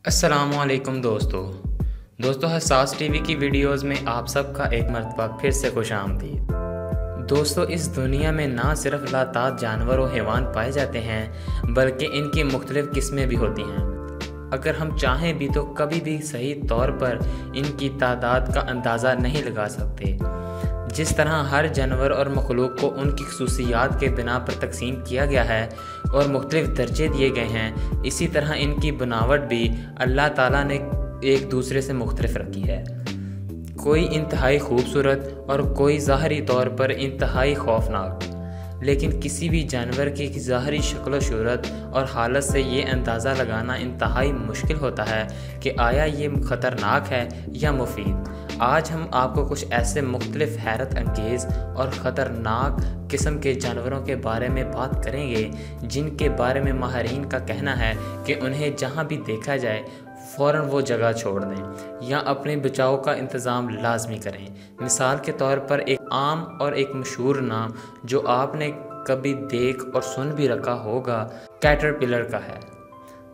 السلام علیکم دوستو حساس ٹی وی کی ویڈیوز میں آپ سب کا ایک مرتبہ پھر سے خوش آمدید۔ دوستو اس دنیا میں نہ صرف لاتعداد جانور و حیوان پائے جاتے ہیں بلکہ ان کی مختلف قسمیں بھی ہوتی ہیں۔ اگر ہم چاہیں بھی تو کبھی بھی صحیح طور پر ان کی تعداد کا اندازہ نہیں لگا سکتے۔ جس طرح ہر جانور اور مخلوق کو ان کی خصوصیات کے بنا پر تقسیم کیا گیا ہے اور مختلف درجے دیے گئے ہیں، اسی طرح ان کی بناوٹ بھی اللہ تعالیٰ نے ایک دوسرے سے مختلف رکھی ہے۔ کوئی انتہائی خوبصورت اور کوئی ظاہری طور پر انتہائی خوفناک، لیکن کسی بھی جانور کی ظاہری شکل و صورت اور حالت سے یہ اندازہ لگانا انتہائی مشکل ہوتا ہے کہ آیا یہ خطرناک ہے یا مفید۔ آج ہم آپ کو کچھ ایسے مختلف حیرت انگیز اور خطرناک قسم کے جانوروں کے بارے میں بات کریں گے جن کے بارے میں ماہرین کا کہنا ہے کہ انہیں جہاں بھی دیکھا جائے فوراً وہ جگہ چھوڑ دیں یا اپنے بچاؤ کا انتظام لازمی کریں۔ مثال کے طور پر ایک عام اور ایک مشہور نام جو آپ نے کبھی دیکھ اور سن بھی رکھا ہوگا کیٹرپلر کا ہے۔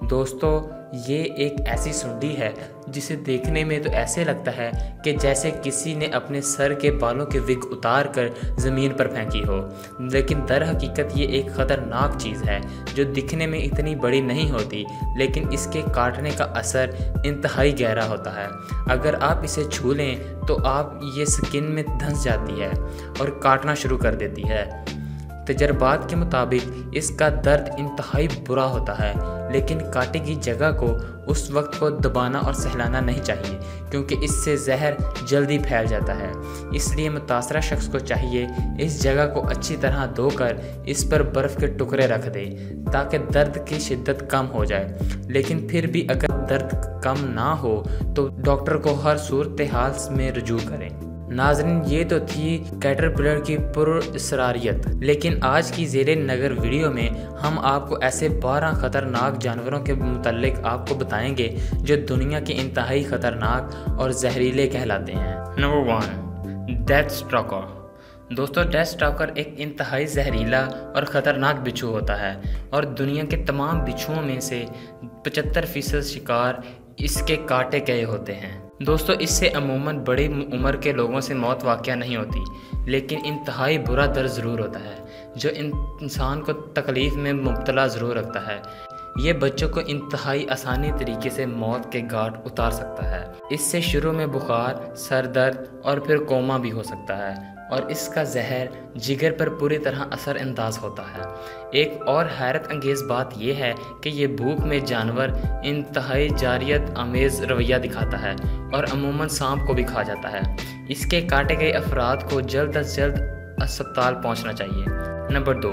دوستو یہ ایک ایسی سونڈی ہے جسے دیکھنے میں تو ایسے لگتا ہے کہ جیسے کسی نے اپنے سر کے بالوں کے وگ اتار کر زمین پر پھینکی ہو، لیکن در حقیقت یہ ایک خطرناک چیز ہے جو دکھنے میں اتنی بڑی نہیں ہوتی، لیکن اس کے کاٹنے کا اثر انتہائی گہرا ہوتا ہے۔ اگر آپ اسے چھو لیں تو آپ یہ سکن میں دھنس جاتی ہے اور کاٹنا شروع کر دیتی ہے۔ تجربات کے مطابق اس کا درد انتہائی برا ہوتا ہے، لیکن کاٹی گئی جگہ کو اس وقت کو دبانا اور سہلانا نہیں چاہیے کیونکہ اس سے زہر جلدی پھیل جاتا ہے۔ اس لیے متاثرہ شخص کو چاہیے اس جگہ کو اچھی طرح دھو کر اس پر برف کے ٹکڑے رکھ دے تاکہ درد کی شدت کم ہو جائے، لیکن پھر بھی اگر درد کم نہ ہو تو ڈاکٹر کو ہر صورتحال میں رجوع کریں۔ ناظرین یہ تو تھی کیٹرپلر کی پراسراریت، لیکن آج کی زیر نظر ویڈیو میں ہم آپ کو ایسے 12 خطرناک جانوروں کے متعلق آپ کو بتائیں گے جو دنیا کے انتہائی خطرناک اور زہریلے کہلاتے ہیں۔ Number 1، death stalker. دوستو ڈیتھ اسٹاکر ایک انتہائی زہریلا اور خطرناک بچھو ہوتا ہے اور دنیا کے تمام بچھوؤں میں سے 75% شکار اس کے کاٹے گئے ہوتے ہیں۔ دوستو اس سے عموماً بڑی عمر کے لوگوں سے موت واقع نہیں ہوتی، لیکن انتہائی برا درد ضرور ہوتا ہے جو انسان کو تکلیف میں مبتلا ضرور رکھتا ہے۔ یہ بچوں کو انتہائی آسانی طریقے سے موت کے گھاٹ اتار سکتا ہے۔ اس سے شروع میں بخار، سر درد اور پھر کوما بھی ہو سکتا ہے، اور اس کا زہر جگر پر پوری طرح اثر انداز ہوتا ہے۔ ایک اور حیرت انگیز بات یہ ہے کہ یہ بھوک میں جانور انتہائی جارحیت آمیز رویہ دکھاتا ہے اور عموماً سانپ کو بھی کھا جاتا ہے۔ اس کے کاٹے گئے افراد کو جلد از جلد اسپتال پہنچنا چاہیے۔ Number 2،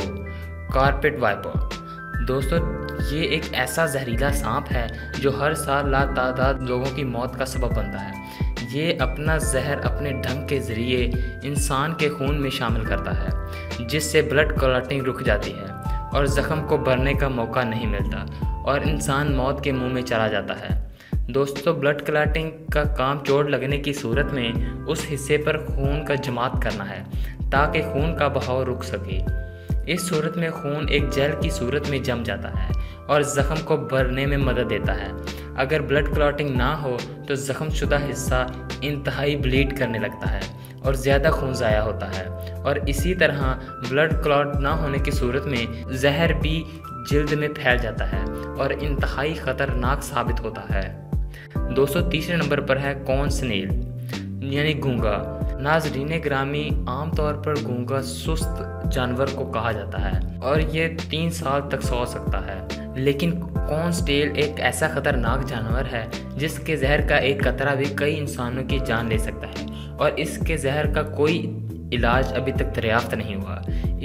carpet wiper. دوستو یہ ایک ایسا زہریلا سانپ ہے جو ہر سال لاتعداد لوگوں کی موت کا سبب بنتا ہے۔ یہ اپنا زہر اپنے ڈنک کے ذریعے انسان کے خون میں شامل کرتا ہے، جس سے بلڈ کلاٹنگ رک جاتی ہے اور زخم کو بھرنے کا موقع نہیں ملتا اور انسان موت کے منہ میں چلا جاتا ہے۔ دوستو بلڈ کلاٹنگ کا کام چوٹ لگنے کی صورت میں اس حصے پر خون کا جماعت کرنا ہے تاکہ خون کا بہاؤ رک سکے۔ اس صورت میں خون ایک جیل کی صورت میں جم جاتا ہے اور زخم کو بھرنے میں مدد دیتا ہے۔ اگر بلڈ کلاٹنگ نہ ہو تو زخم شدہ حصہ انتہائی بلیڈ کرنے لگتا ہے اور زیادہ خون ضائع ہوتا ہے، اور اسی طرح بلڈ کلاٹ نہ ہونے کی صورت میں زہر بھی جلد میں پھیل جاتا ہے اور انتہائی خطرناک ثابت ہوتا ہے۔ دوستو تیسرے نمبر پر ہے کون سنیل یعنی گونگا۔ ناظرین گرامی عام طور پر گونگا سست جانور کو کہا جاتا ہے اور یہ 3 سال تک سو سکتا ہے، لیکن کون سٹیل ایک ایسا خطرناک جانور ہے جس کے زہر کا ایک قطرہ بھی کئی انسانوں کی جان لے سکتا ہے، اور اس کے زہر کا کوئی علاج ابھی تک دریافت نہیں ہوا۔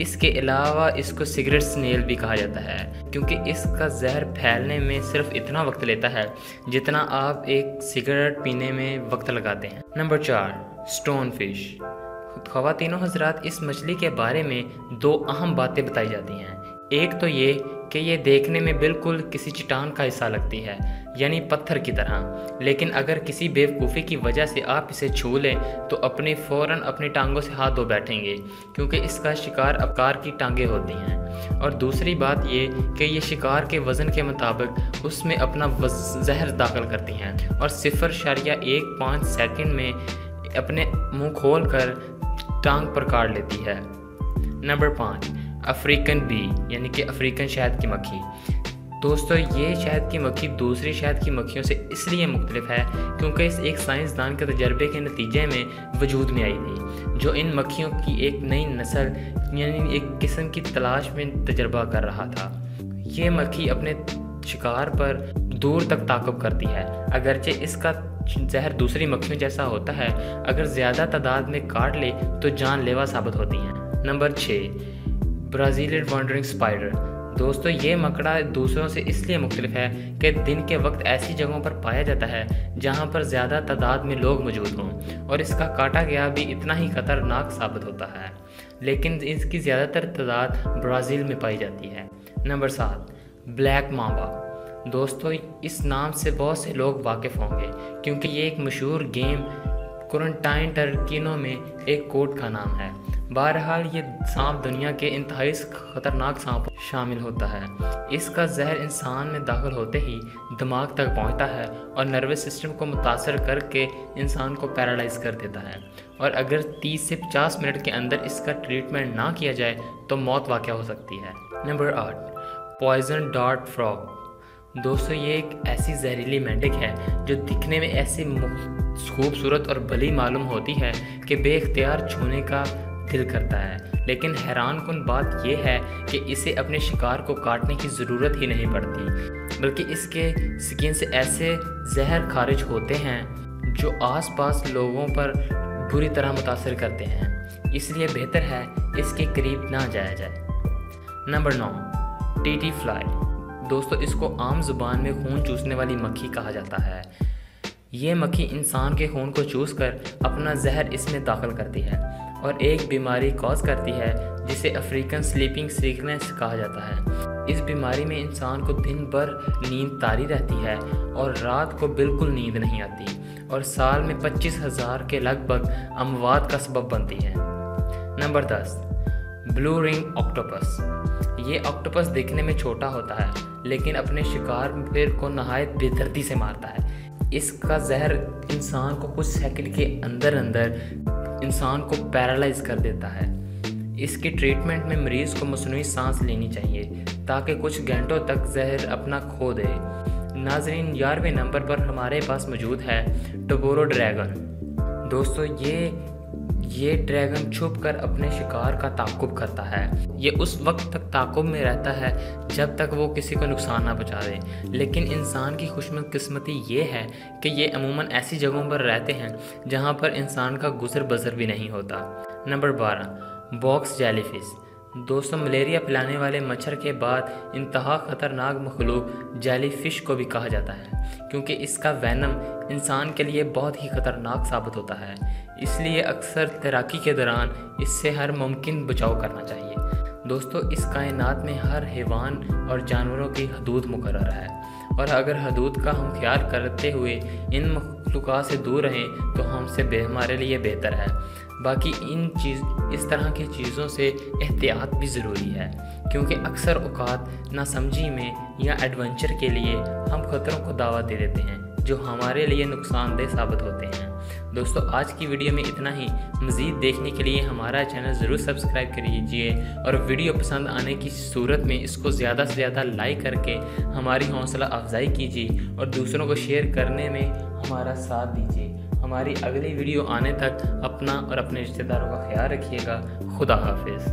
اس کے علاوہ اس کو سگریٹ سنیل بھی کہا جاتا ہے کیونکہ اس کا زہر پھیلنے میں صرف اتنا وقت لیتا ہے جتنا آپ ایک سگریٹ پینے میں وقت لگاتے ہیں۔ Number 4، stone fish. خواتین و حضرات اس مچھلی کے بارے میں 2 اہم باتیں بتائی جاتی ہیں۔ ایک تو یہ کہ یہ دیکھنے میں بالکل کسی چٹان کا حصہ لگتی ہے، یعنی پتھر کی طرح، لیکن اگر کسی بیوقوفی کی وجہ سے آپ اسے چھو لیں تو فوراً اپنی ٹانگوں سے ہاتھ دھو بیٹھیں گے، کیونکہ اس کا شکار آکار کی ٹانگیں ہوتی ہیں۔ اور دوسری بات یہ کہ یہ شکار کے وزن کے مطابق اس میں اپنا زہر داخل کرتی ہیں اور 0.15 سیکنڈ میں اپنے منہ کھول کر ٹانگ پر کاٹ لیتی ہے۔ نمبر 5، افریقن بی یعنی کہ افریقن شہد کی مکھی۔ دوستو، یہ شہد کی مکھی دوسری شہد کی مکھیوں سے اس لیے مختلف ہے کیونکہ اس ایک سائنسدان کے تجربے کے نتیجے میں وجود میں آئی تھی، جو ان مکھیوں کی ایک نئی نسل یعنی ایک قسم کی تلاش میں تجربہ کر رہا تھا۔ یہ مکھی اپنے شکار پر دور تک تعاقب کرتی ہے، اگرچہ اس کا زہر دوسری مکھیوں جیسا ہوتا ہے، اگر زیادہ تعداد میں کاٹ لے تو جان لیوا ثابت ہوتی ہیں۔ Number 6، Brazilian wondering spider. دوستو، یہ مکڑا دوسروں سے اس لیے مختلف ہے کہ دن کے وقت ایسی جگہوں پر پایا جاتا ہے جہاں پر زیادہ تعداد میں لوگ موجود ہوں، اور اس کا کاٹا گیا بھی اتنا ہی خطرناک ثابت ہوتا ہے، لیکن اس کی زیادہ تر تعداد برازیل میں پائی جاتی ہے۔ Number 7، black mamba. دوستو، اس نام سے بہت سے لوگ واقف ہوں گے کیونکہ یہ ایک مشہور گیم کورنٹائن ٹرکینو میں ایک کوڈ کا نام ہے۔ بہرحال یہ سانپ دنیا کے انتہائی خطرناک سانپ شامل ہوتا ہے۔ اس کا زہر انسان میں داخل ہوتے ہی دماغ تک پہنچتا ہے اور نروس سسٹم کو متاثر کر کے انسان کو پیرالائز کر دیتا ہے، اور اگر 30 سے 50 منٹ کے اندر اس کا ٹریٹمنٹ نہ کیا جائے تو موت واقع ہو سکتی ہے۔ نمبر 8، پوائزن ڈارٹ فراگ۔ دوستو، یہ ایک ایسی زہریلی مینڈک ہے جو دکھنے میں ایسی خوبصورت اور بھلی معلوم ہوتی ہے کہ بے اختیار چھونے کا دل کرتا ہے، لیکن حیران کن بات یہ ہے کہ اسے اپنے شکار کو کاٹنے کی ضرورت ہی نہیں پڑتی، بلکہ اس کے سکن سے ایسے زہر خارج ہوتے ہیں جو آس پاس لوگوں پر بری طرح متاثر کرتے ہیں، اس لیے بہتر ہے اس کے قریب نہ جایا جائے۔ Number 9، T T fly. دوستو، اس کو عام زبان میں خون چوسنے والی مکھی کہا جاتا ہے۔ یہ مکھی انسان کے خون کو چوس کر اپنا زہر اس میں داخل کرتی ہے اور ایک بیماری کاز کرتی ہے جسے افریقن سلیپنگ سیکنس کہا جاتا ہے۔ اس بیماری میں انسان کو دن بھر نیند طاری رہتی ہے اور رات کو بالکل نیند نہیں آتی، اور سال میں 25,000 کے لگ بھگ اموات کا سبب بنتی ہے۔ نمبر 10، بلو رنگ آکٹوپس۔ یہ آکٹوپس دیکھنے میں چھوٹا ہوتا ہے لیکن اپنے شکار پھر کو نہایت بے دردی سے مارتا ہے۔ اس کا زہر انسان کو کچھ سیکنڈ کے اندر انسان کو پیرالائز کر دیتا ہے۔ اس کی ٹریٹمنٹ میں مریض کو مصنوعی سانس لینی چاہیے تاکہ کچھ گھنٹوں تک زہر اپنا کھو دے۔ ناظرین، 11ویں نمبر پر ہمارے پاس موجود ہے ٹوبورو ڈریگن۔ دوستو، یہ ڈریگن چھپ کر اپنے شکار کا تعاقب کرتا ہے۔ یہ اس وقت تک تعاقب میں رہتا ہے جب تک وہ کسی کو نقصان نہ پہنچا دے، لیکن انسان کی خوش قسمتی یہ ہے کہ یہ عموماً ایسی جگہوں پر رہتے ہیں جہاں پر انسان کا گزر بسر بھی نہیں ہوتا۔ Number 12، box jelly fish. دوستو، ملیریا پھیلانے والے مچھر کے بعد انتہا خطرناک مخلوق جیلی فش کو بھی کہا جاتا ہے کیونکہ اس کا وینم انسان کے لیے بہت ہی خطرناک ثابت ہوتا ہے، اس لیے اکثر تیراکی کے دوران اس سے ہر ممکن بچاؤ کرنا چاہیے۔ دوستو، اس کائنات میں ہر حیوان اور جانوروں کی حدود مقرر ہے، اور اگر حدود کا ہم خیال کرتے ہوئے ان مخلوقات سے دور رہیں تو ہمارے لیے بہتر ہے۔ باقی اس طرح کی چیزوں سے احتیاط بھی ضروری ہے کیونکہ اکثر اوقات ناسمجھی میں یا ایڈونچر کے لیے ہم خطروں کو دعوت دے دیتے ہیں جو ہمارے لیے نقصان دہ ثابت ہوتے ہیں۔ دوستو، آج کی ویڈیو میں اتنا ہی۔ مزید دیکھنے کے لیے ہمارا چینل ضرور سبسکرائب کریجئے، اور ویڈیو پسند آنے کی صورت میں اس کو زیادہ سے زیادہ لائک کر کے ہماری حوصلہ افزائی کیجیے اور دوسروں کو شیئر کرنے میں ہمارا ساتھ دیجیے۔ ہماری اگلی ویڈیو آنے تک اپنا اور اپنے رشتہ داروں کا خیال رکھیے گا۔ خدا حافظ۔